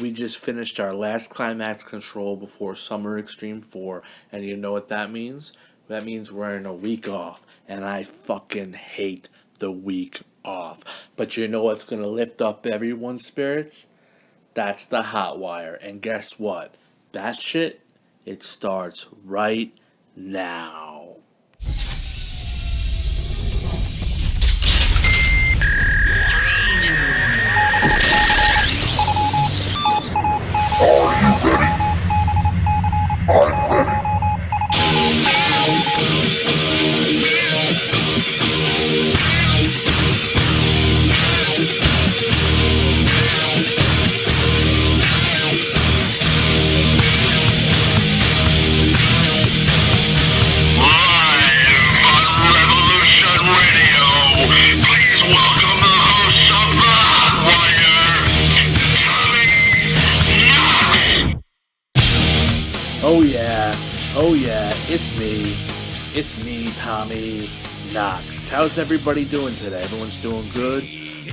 We just finished our last climax control before Summer Extreme 4, and you know what that means? That means we're in a week off, and I fucking hate the week off. But you know what's gonna lift up everyone's spirits? That's the Hotwire. And guess what? That shit, it starts right now. Oh yeah, oh yeah, it's me. It's me, Tommy Knox. How's everybody doing today? Everyone's doing good?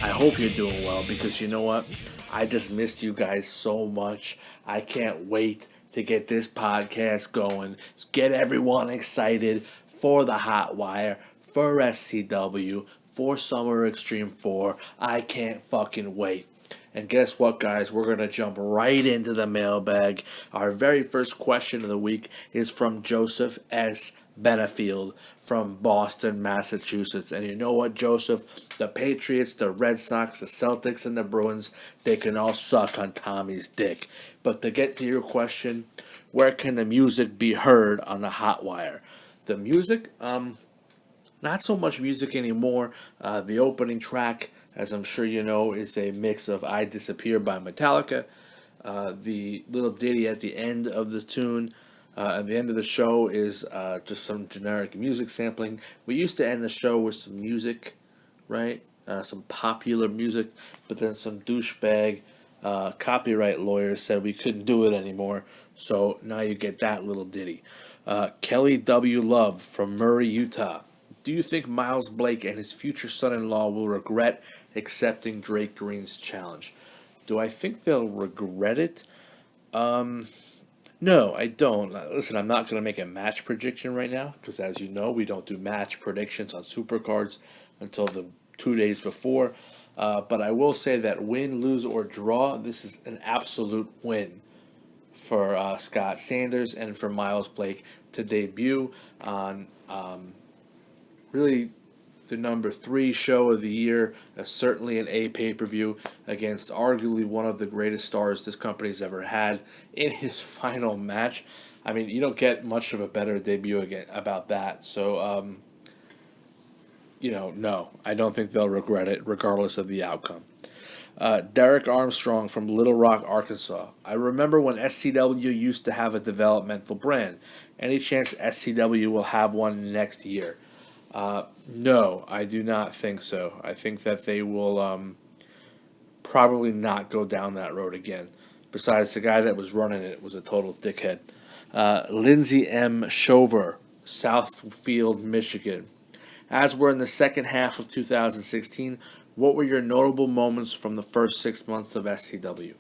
I hope you're doing well because you know what? I just missed you guys so much. I can't wait to get this podcast going. Get everyone excited for the Hot Wire, for SCW, for Summer Extreme 4. I can't fucking wait. And guess what, guys? We're going to jump right into the mailbag. Our very first question of the week is from Joseph S. Benefield from Boston, Massachusetts. And you know what, Joseph? The Patriots, the Red Sox, the Celtics, and the Bruins, they can all suck on Tommy's dick. But to get to your question, where can the music be heard on the Hot Wire? The music, not so much music anymore. The opening track, as I'm sure you know, is a mix of I Disappear by Metallica. The little ditty at the end of the tune, at the end of the show, is just some generic music sampling. We used to end the show with some music, right? Some popular music, but then some douchebag copyright lawyers said we couldn't do it anymore. So now you get that little ditty. Kelly W. Love from Murray, Utah. Do you think Miles Blake and his future son-in-law will regret accepting Drake Green's challenge? Do I think they'll regret it? No, I don't. Listen, I'm not going to make a match prediction right now because, as you know, we don't do match predictions on Supercards until the 2 days before. But I will say that win, lose, or draw, this is an absolute win for Scott Sanders and for Miles Blake to debut on really the number 3 show of the year, certainly an A pay-per-view against arguably one of the greatest stars this company's ever had in his final match. I mean, you don't get much of a better debut again about that. So, no, I don't think they'll regret it, regardless of the outcome. Derek Armstrong from Little Rock, Arkansas. I remember when SCW used to have a developmental brand. Any chance SCW will have one next year? No, I do not think so. I think that they will probably not go down that road again. Besides, the guy that was running it was a total dickhead. Lindsay M. Shover, Southfield, Michigan. As we're in the second half of 2016, what were your notable moments from the first 6 months of SCW?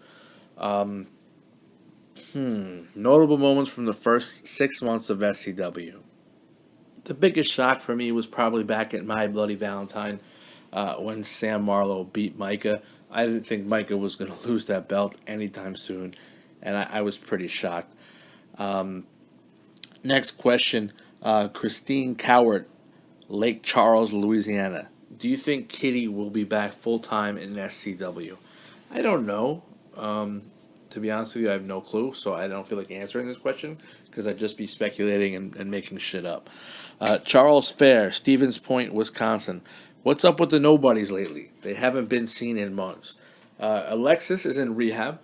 Notable moments from the first 6 months of SCW. The biggest shock for me was probably back at My Bloody Valentine when Sam Marlowe beat Micah. I didn't think Micah was going to lose that belt anytime soon, and I was pretty shocked. Next question, Christine Cowart, Lake Charles, Louisiana. Do you think Kitty will be back full-time in SCW? I don't know. To be honest with you, I have no clue, so I don't feel like answering this question because I'd just be speculating and making shit up. Charles Fair, Stevens Point, Wisconsin. What's up with the nobodies lately? They haven't been seen in months. Alexis is in rehab,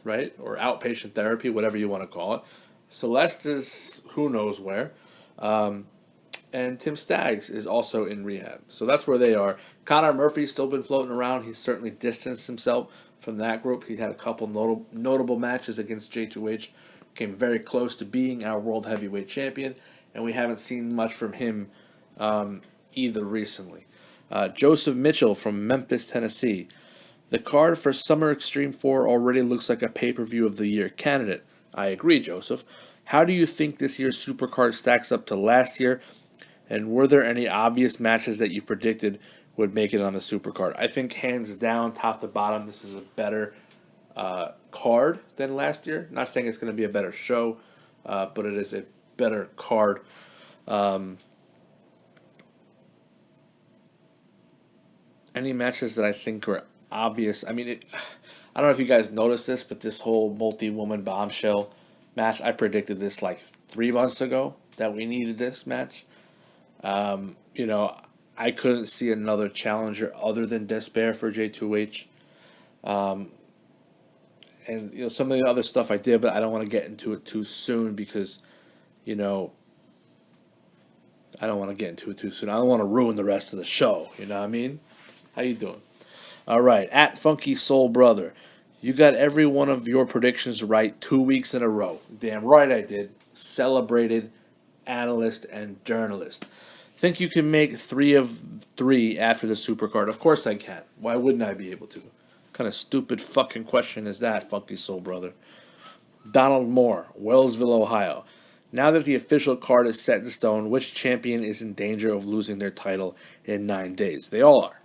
right? Or outpatient therapy, whatever you want to call it. Celeste is who knows where. And Tim Staggs is also in rehab. So that's where they are. Connor Murphy's still been floating around. He's certainly distanced himself from that group. He had a couple notable matches against J2H. Came very close to being our World Heavyweight Champion. And we haven't seen much from him either recently. Joseph Mitchell from Memphis, Tennessee. The card for Summer Extreme 4 already looks like a pay-per-view of the year candidate. I agree, Joseph. How do you think this year's Supercard stacks up to last year? And were there any obvious matches that you predicted would make it on the Supercard? I think hands down, top to bottom, this is a better card than last year. Not saying it's going to be a better show, but it is a better card. Any matches that I think were obvious? I mean, I don't know if you guys noticed this, but this whole multi-woman bombshell match, I predicted this like 3 months ago that we needed this match. You know, I couldn't see another challenger other than Despair for J2H. And you know, some of the other stuff I did, but I don't want to get into it too soon because, you know, I don't want to get into it too soon. I don't want to ruin the rest of the show. You know what I mean? How you doing? All right, at Funky Soul Brother, you got every one of your predictions right 2 weeks in a row. Damn right I did. Celebrated analyst and journalist. Think you can make 3 of 3 after the Supercard? Of course I can. Why wouldn't I be able to? What kind of stupid fucking question is that, Funky Soul Brother? Donald Moore, Wellsville, Ohio. Now that the official card is set in stone, which champion is in danger of losing their title in 9 days? They all are.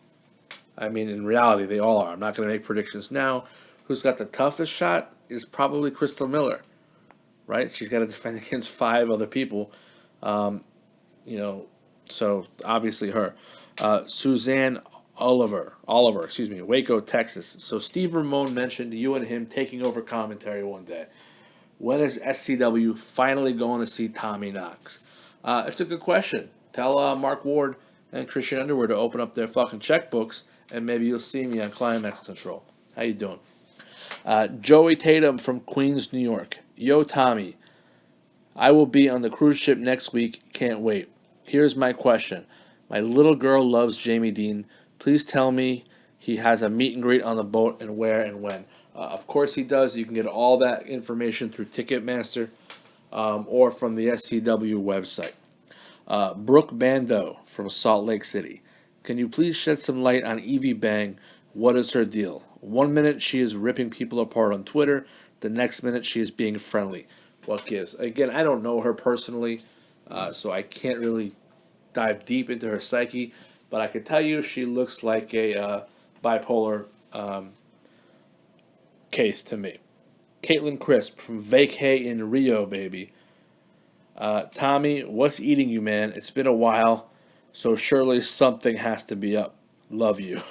I mean, in reality, they all are. I'm not going to make predictions now. Who's got the toughest shot is probably Crystal Miller, right? She's got to defend against 5 other people. You know, so obviously her. Suzanne Oliver, Waco, Texas. So Steve Ramone mentioned you and him taking over commentary one day. When is SCW finally going to see Tommy Knox? It's a good question. Tell Mark Ward and Christian Underwood to open up their fucking checkbooks, and maybe you'll see me on Climax Control. How you doing? Joey Tatum from Queens, New York. Yo, Tommy. I will be on the cruise ship next week. Can't wait. Here's my question. My little girl loves Jamie Dean. Please tell me he has a meet and greet on the boat and where and when. Of course he does. You can get all that information through Ticketmaster or from the SCW website. Brooke Bando from Salt Lake City. Can you please shed some light on Evie Bang? What is her deal? 1 minute she is ripping people apart on Twitter. The next minute she is being friendly. What gives? Again, I don't know her personally, so I can't really dive deep into her psyche. But I can tell you she looks like a bipolar case to me. Caitlin Crisp from Vacay in Rio, baby. Tommy, what's eating you, man? It's been a while, so surely something has to be up. Love you.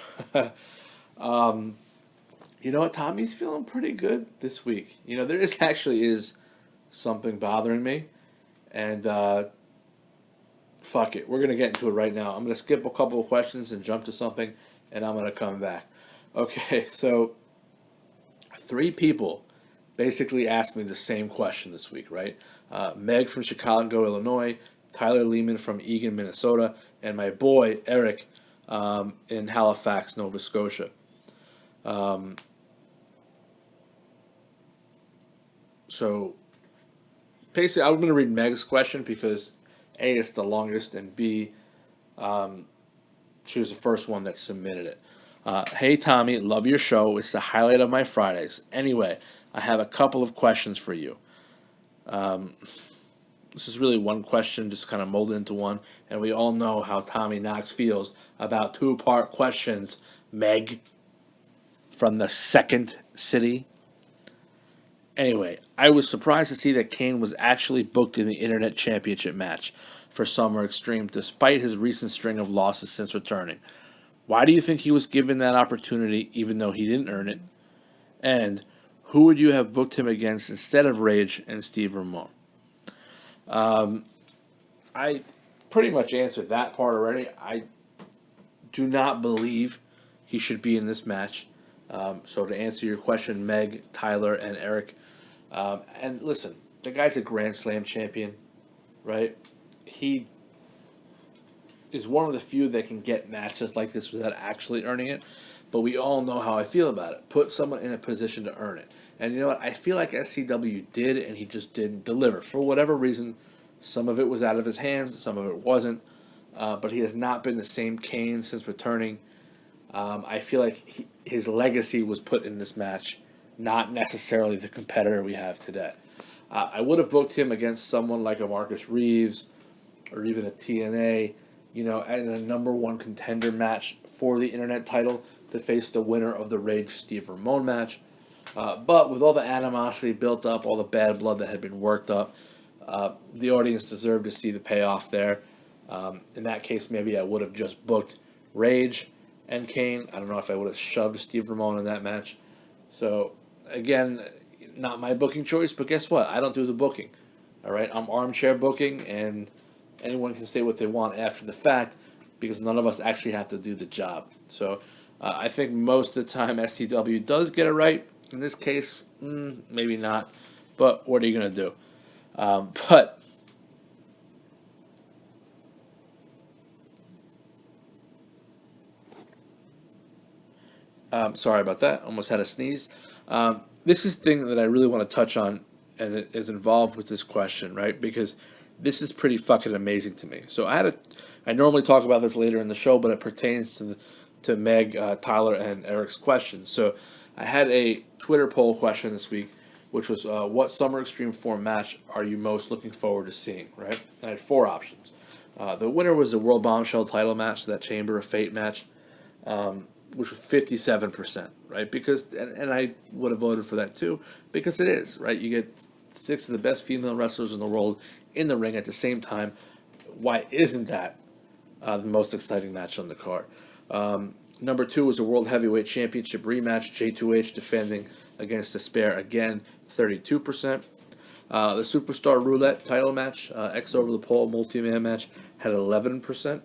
You know what? Tommy's feeling pretty good this week. You know, there is something bothering me, and fuck it. We're going to get into it right now. I'm going to skip a couple of questions and jump to something, and I'm going to come back. Okay, so 3 people basically asked me the same question this week, right? Meg from Chicago, Illinois, Tyler Lehman from Eagan, Minnesota, and my boy, Eric, in Halifax, Nova Scotia. So basically, I'm going to read Meg's question because A, it's the longest, and B, she was the first one that submitted it. Hey, Tommy, love your show. It's the highlight of my Fridays. Anyway, I have a couple of questions for you. This is really one question, just kind of molded into one, and we all know how Tommy Knox feels about 2-part questions, Meg, from the second city. Anyway, I was surprised to see that Kane was actually booked in the Internet Championship match for Summer Extreme, despite his recent string of losses since returning. Why do you think he was given that opportunity, even though he didn't earn it? And who would you have booked him against instead of Rage and Steve Ramone? I pretty much answered that part already. I do not believe he should be in this match. So to answer your question, Meg, Tyler, and Eric. And listen, the guy's a Grand Slam champion, right? He is one of the few that can get matches like this without actually earning it. But we all know how I feel about it. Put someone in a position to earn it. And you know what? I feel like SCW did, and he just didn't deliver. For whatever reason, some of it was out of his hands, some of it wasn't. But he has not been the same Kane since returning. I feel like his legacy was put in this match, not necessarily the competitor we have today. I would have booked him against someone like a Marcus Reeves or even a TNA, and a number one contender match for the internet title to face the winner of the Rage Steve Ramon match. But with all the animosity built up, all the bad blood that had been worked up, the audience deserved to see the payoff there. In that case, maybe I would have just booked Rage and Kane. I don't know if I would have shoved Steve Ramon in that match. So, again, not my booking choice, but guess what? I don't do the booking. All right? I'm armchair booking, and anyone can say what they want after the fact because none of us actually have to do the job. So, I think most of the time STW does get it right. In this case, maybe not. But what are you going to do? But sorry about that. Almost had a sneeze. This is the thing that I really want to touch on, and it is involved with this question, right? Because this is pretty fucking amazing to me. So I normally talk about this later in the show, but it pertains to Meg, Tyler, and Eric's questions. So I had a Twitter poll question this week, which was what Summer Extreme 4 match are you most looking forward to seeing, right? And I had four options. The winner was the World Bombshell title match, that Chamber of Fate match, which was 57%, right? Because and I would have voted for that too, because it is, right? You get six of the best female wrestlers in the world in the ring at the same time. Why isn't that the most exciting match on the card? Number two was a World Heavyweight Championship rematch, J2H defending against Despair, again, 32%. The Superstar Roulette title match, X over the pole multi-man match, had 11%.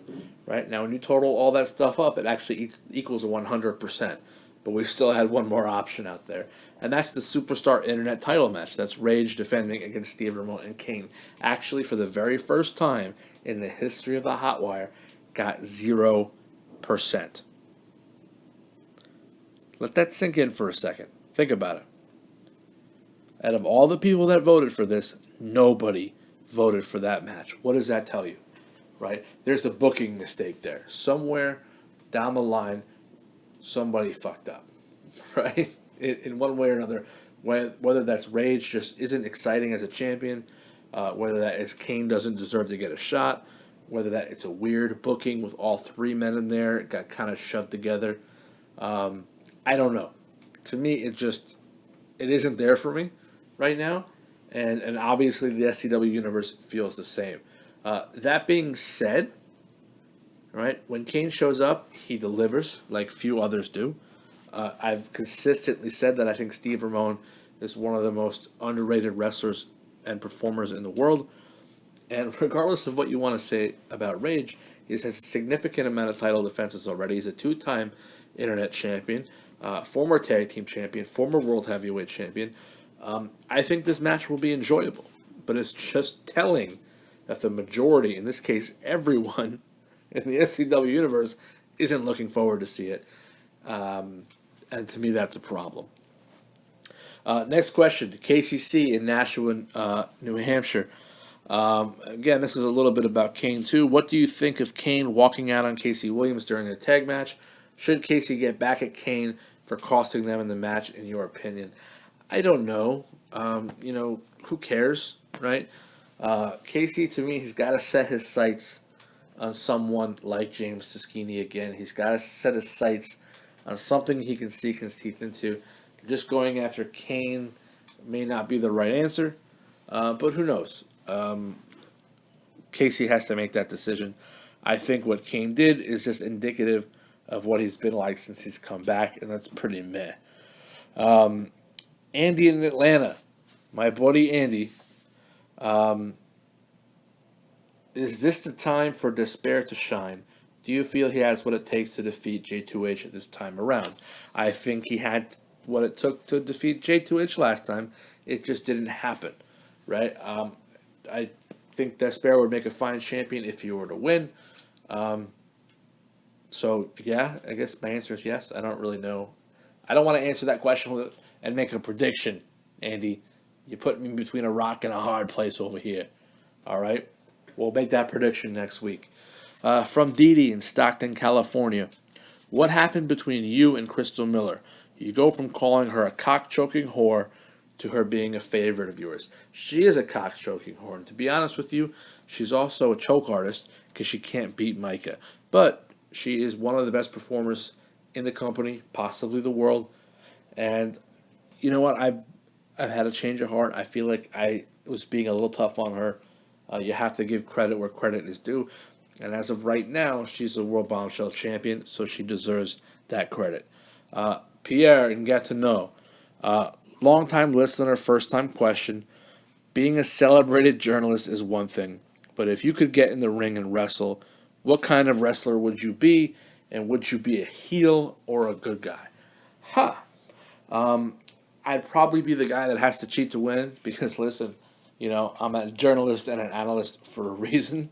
Right now, when you total all that stuff up, it actually equals a 100%. But we still had one more option out there, and that's the Superstar Internet title match. That's Rage defending against Steve Ramon and Kane. Actually, for the very first time in the history of the Hotwire, got 0%. Let that sink in for a second. Think about it. Out of all the people that voted for this, nobody voted for that match. What does that tell you? Right? There's a booking mistake there. Somewhere down the line, somebody fucked up. Right? In one way or another. Whether that's Rage just isn't exciting as a champion, whether that is Kane doesn't deserve to get a shot, whether that it's a weird booking with all three men in there, it got kind of shoved together. I don't know. To me, it isn't there for me right now, and obviously the SCW universe feels the same. That being said, right, when Kane shows up, he delivers like few others do. I've consistently said that I think Steve Ramon is one of the most underrated wrestlers and performers in the world. And regardless of what you want to say about Rage, he has a significant amount of title defenses already. He's a two-time internet champion, former tag team champion, former world heavyweight champion. I think this match will be enjoyable, but it's just telling that the majority, in this case everyone in the SCW universe, isn't looking forward to see it. And to me, that's a problem. Next question, KCC in Nashua, New Hampshire. Again, this is a little bit about Kane too. What do you think of Kane walking out on Casey Williams during the tag match? Should Casey get back at Kane for costing them in the match, in your opinion? I don't know. Who cares, right? Casey, to me, he's got to set his sights on someone like James Tuskini again. He's got to set his sights on something he can sink his teeth into. Just going after Kane may not be the right answer, but who knows? Casey has to make that decision. I think what Kane did is just indicative of what he's been like since he's come back, and that's pretty meh. Andy in Atlanta, my buddy Andy. Is this the time for Despair to shine? Do you feel he has what it takes to defeat J2H at this time around? I think he had what it took to defeat J2H last time. It just didn't happen, right? I think Despair would make a fine champion if he were to win. So, yeah, I guess my answer is yes. I don't really know. I don't want to answer that question and make a prediction, Andy. You put me between a rock and a hard place over here. All right? We'll make that prediction next week. From Dee Dee in Stockton, California. What happened between you and Crystal Miller? You go from calling her a cock-choking whore to her being a favorite of yours. She is a cock-choking whore, and to be honest with you, she's also a choke artist because she can't beat Micah. But she is one of the best performers in the company, possibly the world. And you know what? I've had a change of heart. I feel like I was being a little tough on her. You have to give credit where credit is due. And as of right now, she's a World Bombshell champion, so she deserves that credit. Pierre and Get to Know. Long time listener, first time question. Being a celebrated journalist is one thing, but if you could get in the ring and wrestle, what kind of wrestler would you be? And would you be a heel or a good guy? Ha! I'd probably be the guy that has to cheat to win because, listen, I'm a journalist and an analyst for a reason.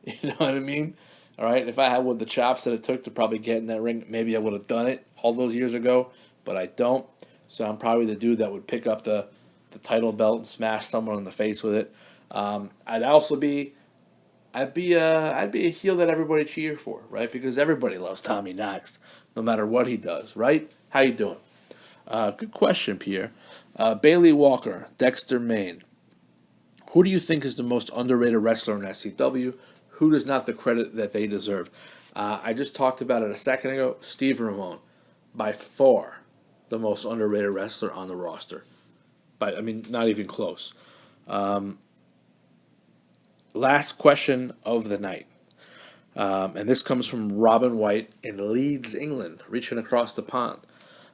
You know what I mean? All right. If I had what the chops that it took to probably get in that ring, maybe I would have done it all those years ago, but I don't. So I'm probably the dude that would pick up the title belt and smash someone in the face with it. I'd also be I'd be a heel that everybody cheer for, right? Because everybody loves Tommy Knox, no matter what he does, right? How you doing? Good question, Pierre. Bailey Walker, Dexter, Maine. Who do you think is the most underrated wrestler in SCW? Who does not the credit that they deserve? I just talked about it a second ago. Steve Ramone, by far the most underrated wrestler on the roster. I mean, not even close. Last question of the night. And this comes from Robin White in Leeds, England, reaching across the pond.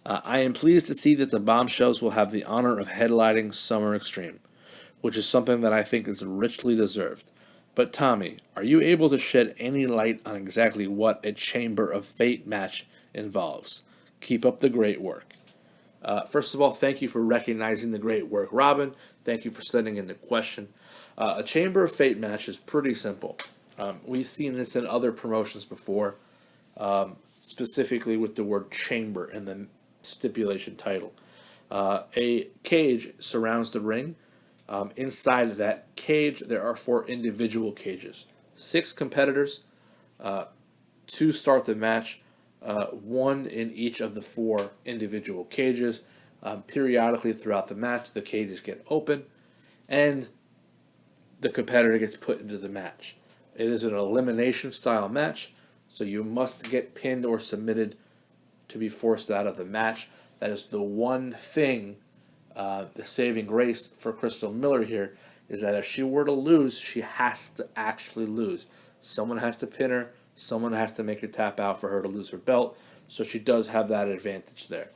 I am pleased to see that the Bombshells will have the honor of headlining Summer Extreme, which is something that I think is richly deserved. But Tommy, are you able to shed any light on exactly what a Chamber of Fate match involves? Keep up the great work. First of all, thank you for recognizing the great work, Robin. Thank you for sending in the question. A Chamber of Fate match is pretty simple. We've seen this in other promotions before, specifically with the word chamber in the stipulation title. A cage surrounds the ring. Inside of that cage, there are 4 individual cages. 6 competitors, 2 start the match, 1 in each of the 4 individual cages. Periodically throughout the match, the cages get open, and the competitor gets put into the match. It is an elimination style match, so you must get pinned or submitted to be forced out of the match. That is the one thing, the saving grace for Crystal Miller here, is that if she were to lose, she has to actually lose. Someone has to pin her, someone has to make her tap out for her to lose her belt, so she does have that advantage there.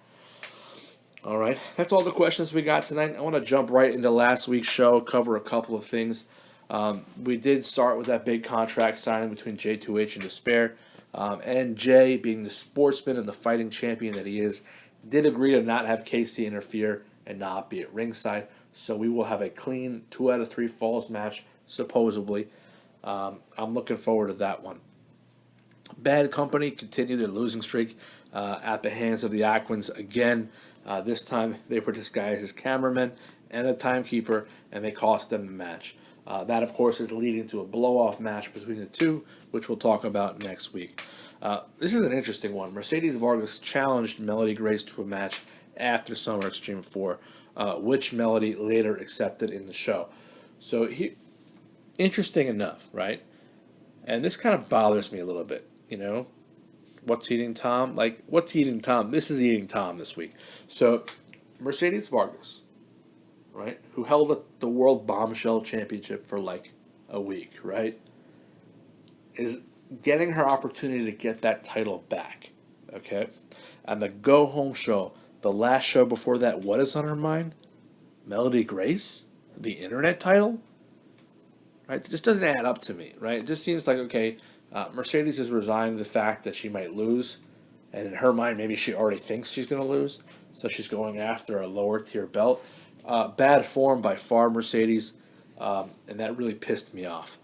All right, that's all the questions we got tonight. I want to jump right into last week's show, cover a couple of things. We did start with that big contract signing between J2H and Despair. And Jay, being the sportsman and the fighting champion that he is, did agree to not have Casey interfere and not be at ringside. So we will have a clean 2 out of 3 falls match, supposedly. I'm looking forward to that one. Bad Company continued their losing streak at the hands of the Aquans again. This time they were disguised as cameramen and a timekeeper, and they cost them the match. That, of course, is leading to a blow-off match between the two, which we'll talk about next week. This is an interesting one. Mercedes Vargas challenged Melody Grace to a match after Summer Extreme 4, which Melody later accepted in the show. So, interesting enough, right? And this kind of bothers me a little bit, What's eating Tom? What's eating Tom? This is eating Tom this week. So, Mercedes Vargas, right, who held the World Bombshell Championship for a week, right, is getting her opportunity to get that title back, okay? And the go-home show, the last show before that, what is on her mind? Melody Grace? The internet title? Right? It just doesn't add up to me, right? It just seems like, okay, Mercedes is resigned to the fact that she might lose, and in her mind, maybe she already thinks she's going to lose, so she's going after a lower-tier belt. Bad form by far, Mercedes, and that really pissed me off.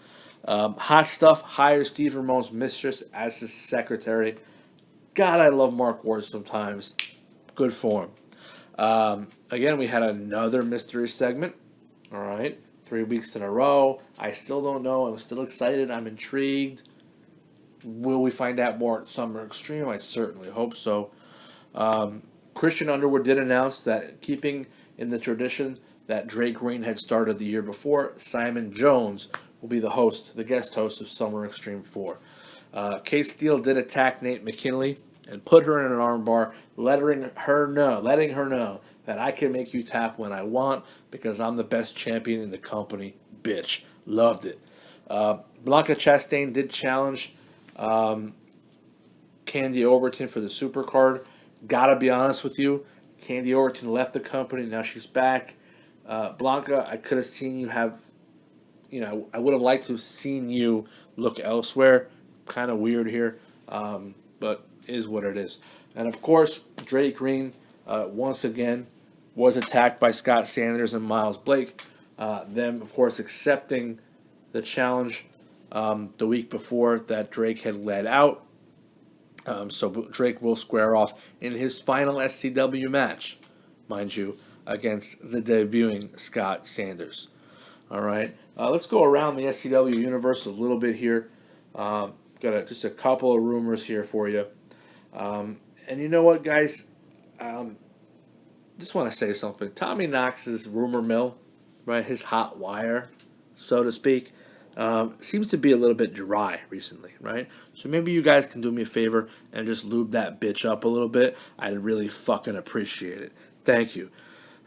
Hot Stuff hires Steve Ramone's mistress as his secretary. God, I love Mark Ward sometimes. Good form. Again, we had another mystery segment. All right. 3 weeks in a row. I still don't know. I'm still excited. I'm intrigued. Will we find out more at Summer Extreme? I certainly hope so. Christian Underwood did announce that, keeping in the tradition that Drake Green had started the year before, Simon Jones will be the guest host of Summer Extreme 4. Kate Steele did attack Nate McKinley and put her in an armbar, letting her know that I can make you tap when I want because I'm the best champion in the company, bitch. Loved it. Blanca Chastain did challenge Candy Overton for the Supercard. Gotta be honest with you, Candy Overton left the company. Now she's back. Blanca, I could have seen you have, I would have liked to have seen you look elsewhere. Kind of weird here, but is what it is. And of course, Drake Green once again was attacked by Scott Sanders and Miles Blake. Them, of course, accepting the challenge the week before that Drake had led out. So Drake will square off in his final SCW match, mind you, against the debuting Scott Sanders. All right, let's go around the SCW universe a little bit here. Just a couple of rumors here for you. And you know what, guys? Just want to say something. Tommy Knox's rumor mill, right, his hot wire, so to speak, seems to be a little bit dry recently, right? So maybe you guys can do me a favor and just lube that bitch up a little bit. I'd really fucking appreciate it. Thank you.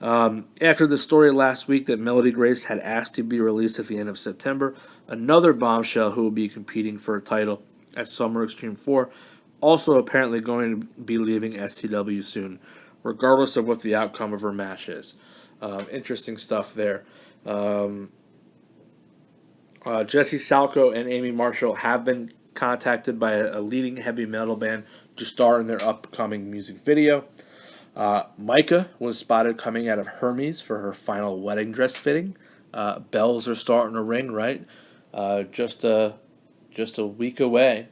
After the story last week that Melody Grace had asked to be released at the end of September, another bombshell who will be competing for a title at Summer Extreme 4, also apparently going to be leaving STW soon, regardless of what the outcome of her match is. Interesting stuff there. Jesse Salco and Amy Marshall have been contacted by a leading heavy metal band to star in their upcoming music video. Micah was spotted coming out of Hermes for her final wedding dress fitting. Bells are starting to ring, right? Just a week away,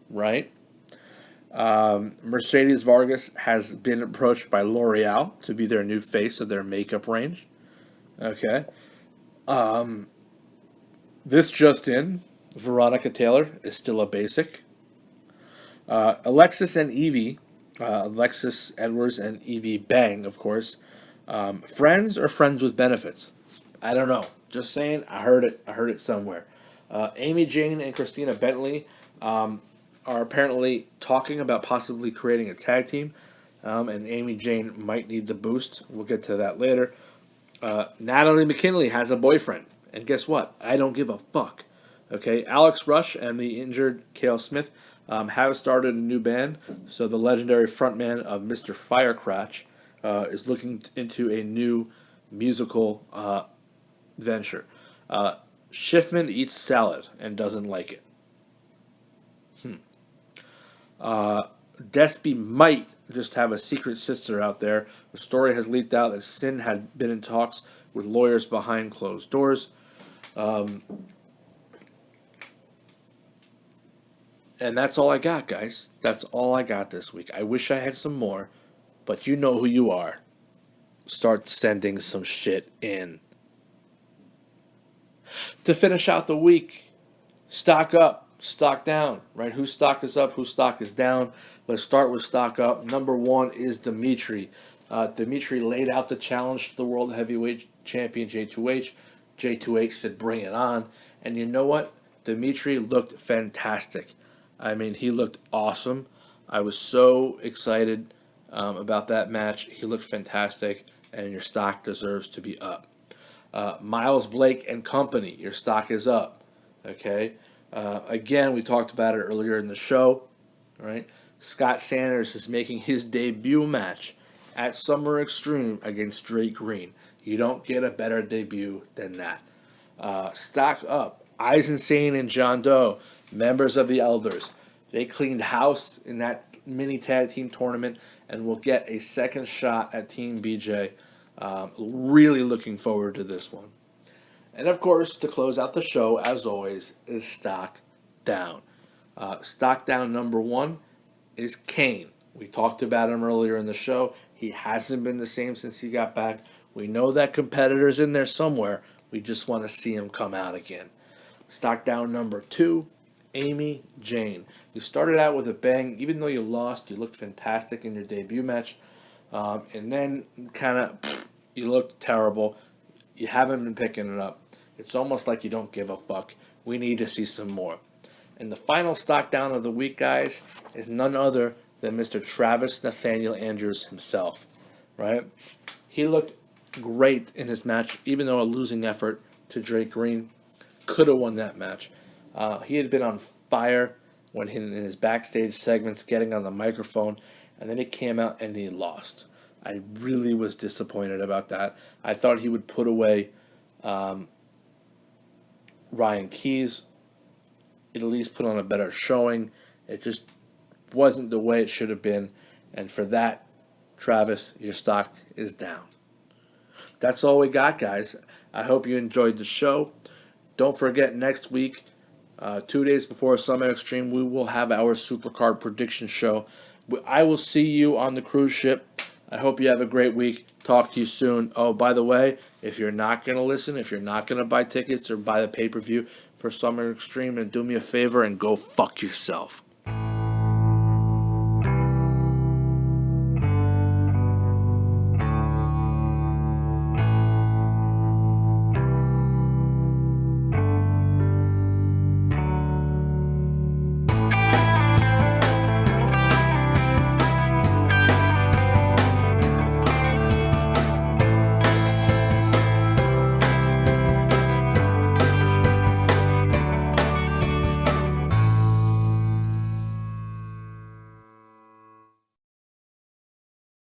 right? Mercedes Vargas has been approached by L'Oreal to be their new face of their makeup range. Okay. This just in, Veronica Taylor is still a basic. Alexis Edwards and Evie Bang, of course. Friends or friends with benefits? I don't know. Just saying. I heard it somewhere. Amy Jane and Christina Bentley are apparently talking about possibly creating a tag team, and Amy Jane might need the boost. We'll get to that later. Natalie McKinley has a boyfriend, and guess what? I don't give a fuck. Okay, Alex Rush and the injured Cale Smith have started a new band, so the legendary frontman of Mr. Firecrotch is looking into a new musical venture. Schiffman eats salad and doesn't like it. Despy might just have a secret sister out there. The story has leaked out that Sin had been in talks with lawyers behind closed doors. And that's all I got, guys. That's all I got this week. I wish I had some more, but you know who you are. Start sending some shit in. To finish out the week, stock up, stock down, right? Whose stock is up, whose stock is down. Let's start with stock up. Number one is Dimitri. Dimitri laid out the challenge to the World Heavyweight Champion J2H. J2H said, bring it on. And you know what? Dimitri looked fantastic. I mean, he looked awesome. I was so excited about that match. He looked fantastic, and your stock deserves to be up. Miles Blake and company, your stock is up. Okay? Again, we talked about it earlier in the show. Right? Scott Sanders is making his debut match at Summer Extreme against Drake Green. You don't get a better debut than that. Stock up. Eisenstein and John Doe, members of the Elders. They cleaned house in that mini tag team tournament and will get a second shot at Team BJ. Really looking forward to this one. And of course, to close out the show, as always, is Stock Down. Stock Down number one is Kane. We talked about him earlier in the show. He hasn't been the same since he got back. We know that competitor's in there somewhere. We just want to see him come out again. Stock Down number two Amy Jane. You started out with a bang. Even though you lost, you looked fantastic in your debut match. And then kind of you looked terrible. You haven't been picking it up. It's almost like you don't give a fuck. We need to see some more. And the final stock down of the week, guys, is none other than Mr. Travis Nathaniel Andrews himself, right? He looked great in his match, even though a losing effort to Drake Green. Could have won that match. He had been on fire when in his backstage segments, getting on the microphone, and then he came out and he lost. I really was disappointed about that. I thought he would put away Ryan Keys, at least put on a better showing. It just wasn't the way it should have been, and for that, Travis, your stock is down. That's all we got, guys. I hope you enjoyed the show. Don't forget, next week, 2 days before Summer Extreme, we will have our Supercard prediction show. I will see you on the cruise ship. I hope you have a great week. Talk to you soon. Oh, by the way, if you're not going to listen, if you're not going to buy tickets or buy the pay-per-view for Summer Extreme, then do me a favor and go fuck yourself.